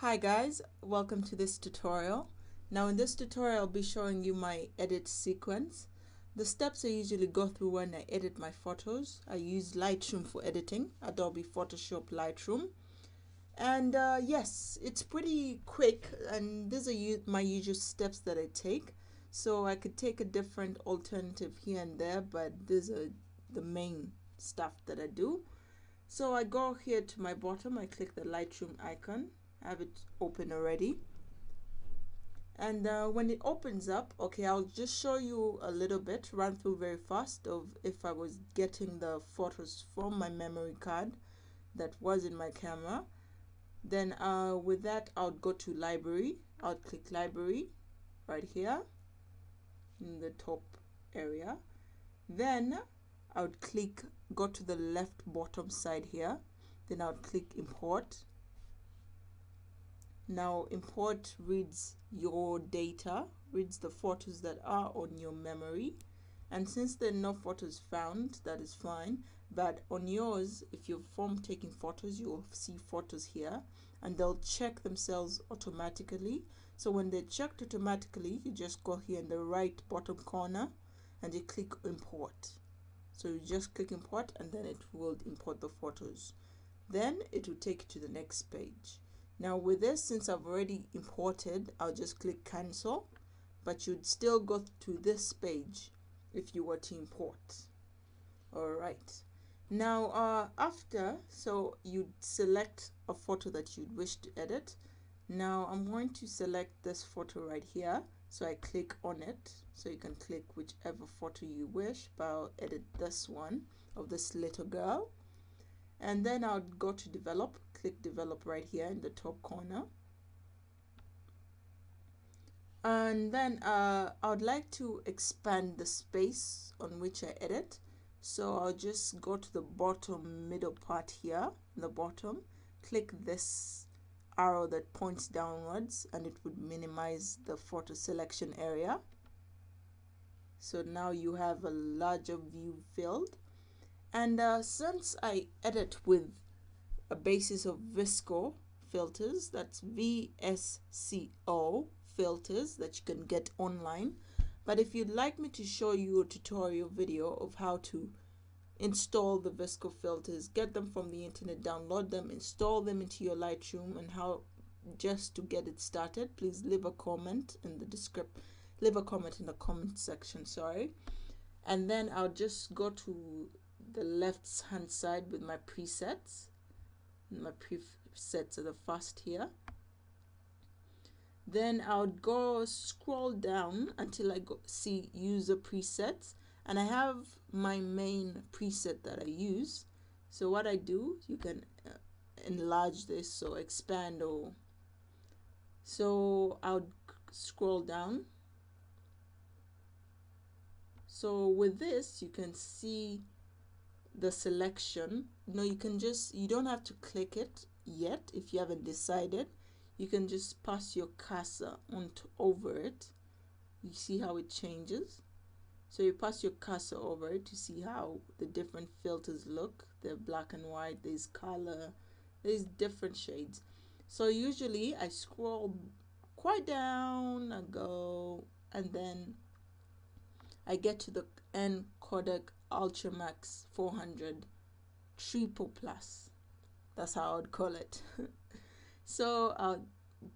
Hi guys, welcome to this tutorial. Now in this tutorial I'll be showing you my edit sequence. The steps I usually go through when I edit my photos. I use Lightroom for editing, Adobe Photoshop Lightroom. And yes, it's pretty quick and these are my usual steps that I take. So I could take a different alternative here and there, but these are the main stuff that I do. So I go here to my bottom, I click the Lightroom icon, I have it open already. And when it opens up, okay, I'll just show you a little bit, run through very fast of if I was getting the photos from my memory card that was in my camera. Then with that, I'll go to library, I'll click library right here in the top area. Then I would go to the left bottom side here. Then I would click import. Now import reads your data, reads the photos that are on your memory. And since there are no photos found, that is fine. But on yours, if you're from taking photos, you'll see photos here and they'll check themselves automatically. So when they're checked automatically, you just go here in the right bottom corner and you click import. So you just click import and then it will import the photos. Then it will take you to the next page. Now with this, since I've already imported, I'll just click cancel, but you'd still go to this page if you were to import. Alright. Now so you'd select a photo that you'd wish to edit. Now I'm going to select this photo right here. So I click on it. So you can click whichever photo you wish, but I'll edit this one of this little girl. And then I'll go to develop, click develop right here in the top corner. And then I would like to expand the space on which I edit. So I'll just go to the bottom middle part here, in the bottom, click this arrow that points downwards and it would minimize the photo selection area. So now you have a larger view field. And since I edit with a basis of Vsco filters, that's Vsco filters that you can get online. But if you'd like me to show you a tutorial video of how to install the Vsco filters, get them from the internet, download them, install them into your Lightroom, and how just to get it started, please leave a comment in the comment section, sorry. And then I'll just go to the left hand side with my presets. My presets are the first here. Then I would go scroll down until I see user presets, and I have my main preset that I use. So what I do, you can enlarge this, so expand, or so I would scroll down. So with this you can see the selection. You don't have to click it yet if you haven't decided. You can just pass your cursor over it. You see how it changes. So you pass your cursor over it to see how the different filters look. They're black and white, there's color, there's different shades. So usually I scroll quite down, I go, and then I get to the end codec Ultra Max 400 triple plus. That's how I would call it. So I'll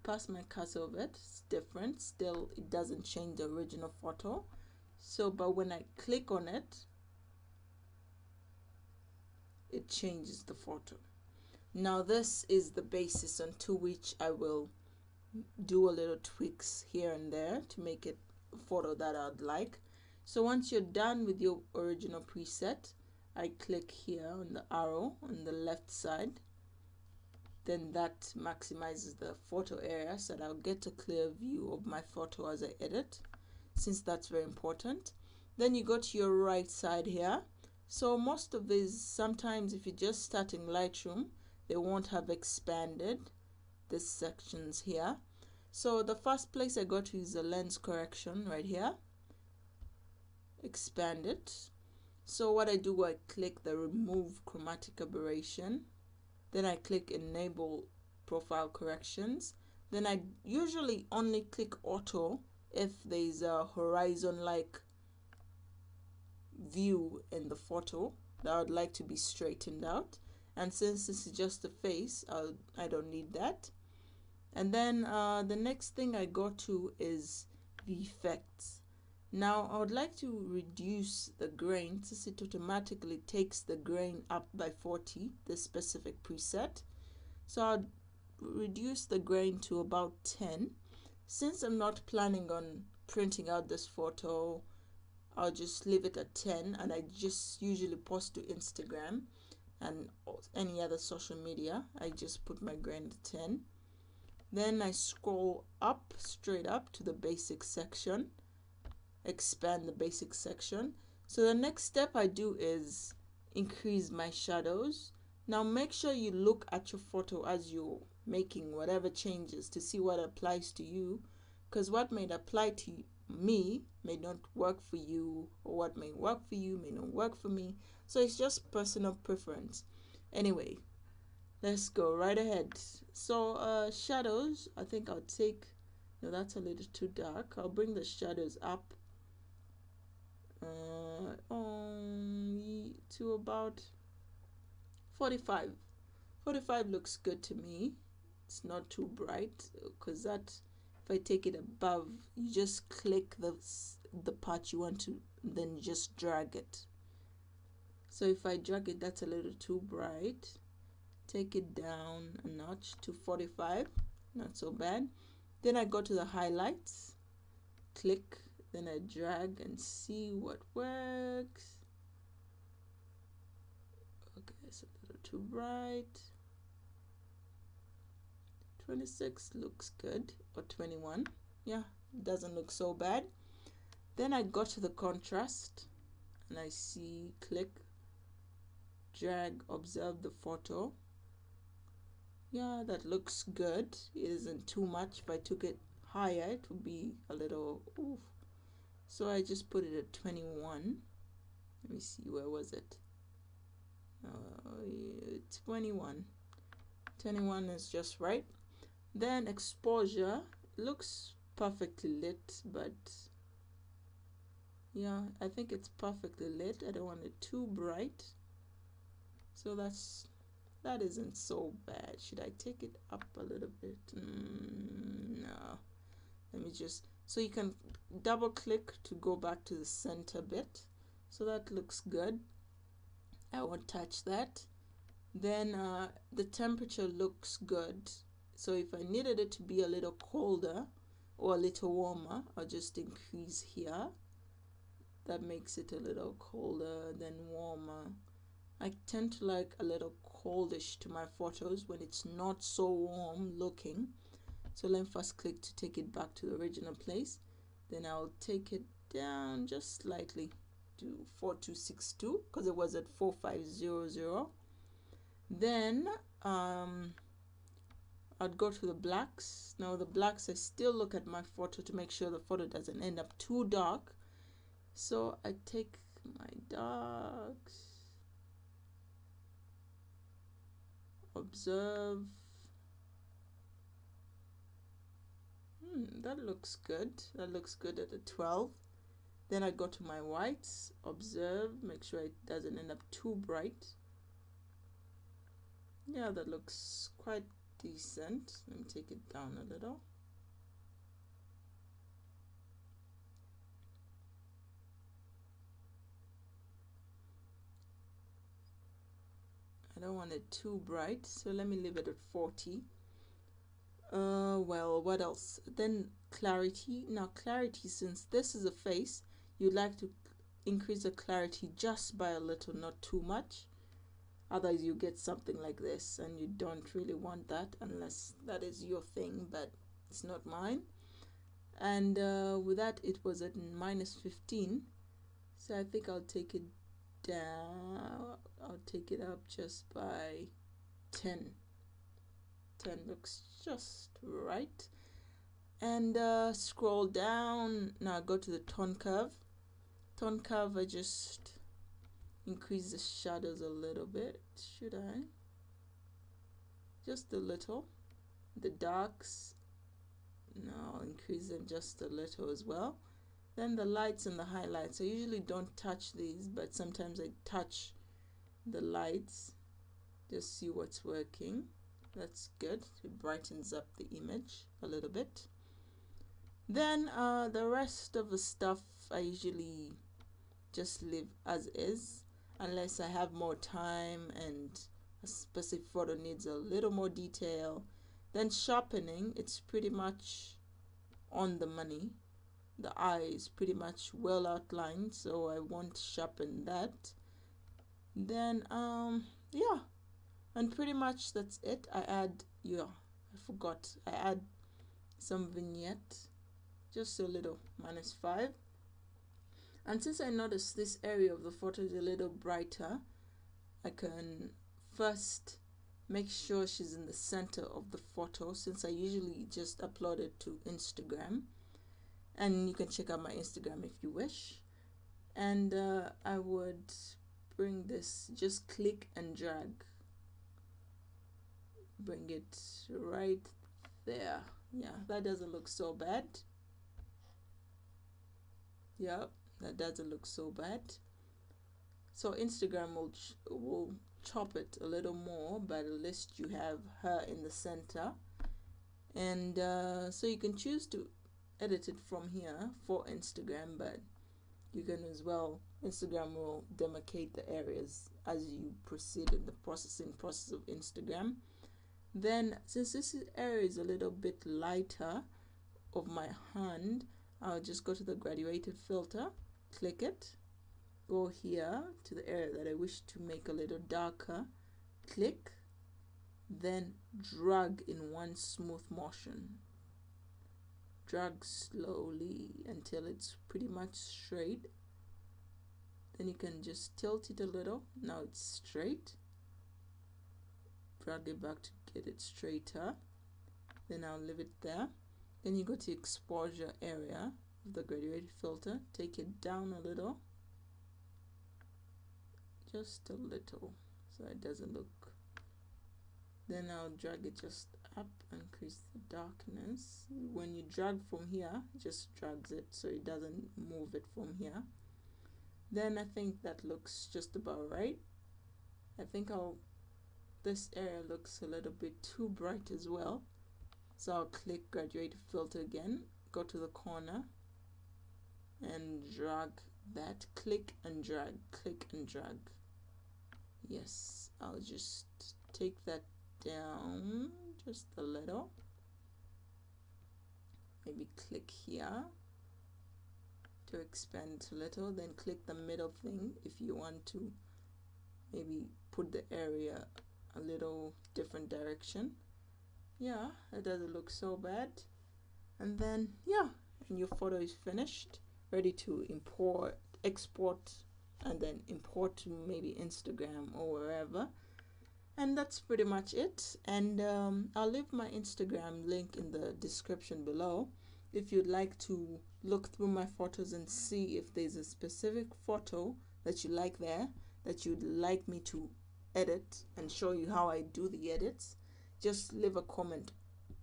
pass my cursor over it. It's different. Still, it doesn't change the original photo. So, but when I click on it, it changes the photo. Now this is the basis onto which I will do a little tweaks here and there to make it a photo that I'd like. So once you're done with your original preset, I click here on the arrow on the left side. Then that maximizes the photo area so that I'll get a clear view of my photo as I edit, since that's very important. Then you go to your right side here. So most of these, sometimes if you're just starting Lightroom, they won't have expanded these sections here. So the first place I go to is the lens correction right here. Expand it. So what I do, I click the remove chromatic aberration. Then I click enable profile corrections. Then I usually only click auto if there's a horizon like view in the photo that I would like to be straightened out, and since this is just the face, I don't need that. And then the next thing I go to is the effects. Now I would like to reduce the grain since it automatically takes the grain up by 40, this specific preset. So I'll reduce the grain to about 10. Since I'm not planning on printing out this photo, I'll just leave it at 10, and I just usually post to Instagram and any other social media. I just put my grain at 10. Then I scroll up, straight up to the basic section, expand the basic section. So the next step I do is increase my shadows. Now make sure you look at your photo as you're making whatever changes to see what applies to you, because what may apply to me may not work for you, or what may work for you may not work for me. So it's just personal preference. Anyway, let's go right ahead. So shadows, I think I'll take, no, that's a little too dark. I'll bring the shadows up to about 45. 45 looks good to me. It's not too bright, because that, if I take it above, you just click the part you want to, then just drag it. So if I drag it, that's a little too bright. Take it down a notch to 45, not so bad. Then I go to the highlights, click, then I drag and see what works. Okay, it's a little too bright. 26 looks good, or 21. Yeah, it doesn't look so bad. Then I go to the contrast and I see, click, drag, observe the photo. Yeah, that looks good. It isn't too much. If I took it higher, it would be a little oof. So I just put it at 21. Let me see, where was it? 21. 21 is just right. Then exposure, looks perfectly lit, but yeah, I think it's perfectly lit. I don't want it too bright. So that isn't so bad. Should I take it up a little bit? No. Let me just, so you can double click to go back to the center bit. So that looks good. I won't touch that. Then the temperature looks good. So if I needed it to be a little colder or a little warmer, I'll just increase here. That makes it a little colder, then warmer. I tend to like a little coldish to my photos when it's not so warm looking. So let me first click to take it back to the original place. Then I'll take it down just slightly to 4262 because it was at 4500. Then I'd go to the blacks. Now the blacks, I still look at my photo to make sure the photo doesn't end up too dark. So I take my darks, observe. That looks good. That looks good at a 12. Then I go to my whites, observe, make sure it doesn't end up too bright. Yeah, that looks quite decent. Let me take it down a little. I don't want it too bright, so let me leave it at 40. Well, what else? Then clarity. Now clarity, since this is a face, you'd like to increase the clarity just by a little, not too much. Otherwise you get something like this, and you don't really want that unless that is your thing, but it's not mine. And with that, it was at -15, so I think I'll take it down. I'll take it up just by 10. 10 looks just right. And scroll down. Now go to the tone curve. Tone curve, I just increase the shadows a little bit. Should I? Just a little. the darks. Now I'll increase them just a little as well. Then the lights and the highlights. I usually don't touch these, but sometimes I touch the lights. Just see what's working. That's good. It brightens up the image a little bit. Then the rest of the stuff I usually just leave as is, unless I have more time and a specific photo needs a little more detail. Then sharpening, it's pretty much on the money. The eye is pretty much well outlined, so I won't sharpen that. Then yeah, and pretty much that's it. I add, yeah, I forgot, I add some vignette, just a little, -5. And since I noticed this area of the photo is a little brighter, I can first make sure she's in the center of the photo, since I usually just upload it to Instagram. And you can check out my Instagram if you wish. And I would bring this, just click and drag. Bring it right there. Yeah, that doesn't look so bad. Yep, that doesn't look so bad. So Instagram will chop it a little more, but at least you have her in the center. And so you can choose to edit it from here for Instagram, but you can as well, Instagram will demarcate the areas as you proceed in the process of Instagram. Then since this area is a little bit lighter of my hand, I'll just go to the graduated filter, click it, go here to the area that I wish to make a little darker, click, then drag in one smooth motion. Drag slowly until it's pretty much straight. Then you can just tilt it a little. Now it's straight. Drag it back to get it straighter. Then I'll leave it there. Then you go to exposure area of the graduated filter. Take it down a little. Just a little, so it doesn't look. Then I'll drag it just up, increase the darkness. When you drag from here, it just drags it so it doesn't move it from here. Then I think that looks just about right. I think this area looks a little bit too bright as well. So I'll click graduated filter again, go to the corner and drag that, click and drag, click and drag. Yes, I'll just take that down just a little, maybe click here to expand a little, then click the middle thing if you want to maybe put the area a little different direction. Yeah, it doesn't look so bad. And then yeah, and your photo is finished, ready to export and then import to maybe Instagram or wherever. And that's pretty much it. And I'll leave my Instagram link in the description below if you'd like to look through my photos and see if there's a specific photo that you like there that you'd like me to edit and show you how I do the edits. Just leave a comment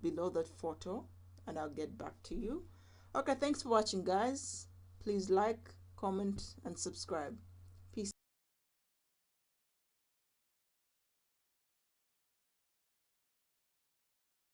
below that photo and I'll get back to you. Okay, thanks for watching, guys. Please like, comment and subscribe.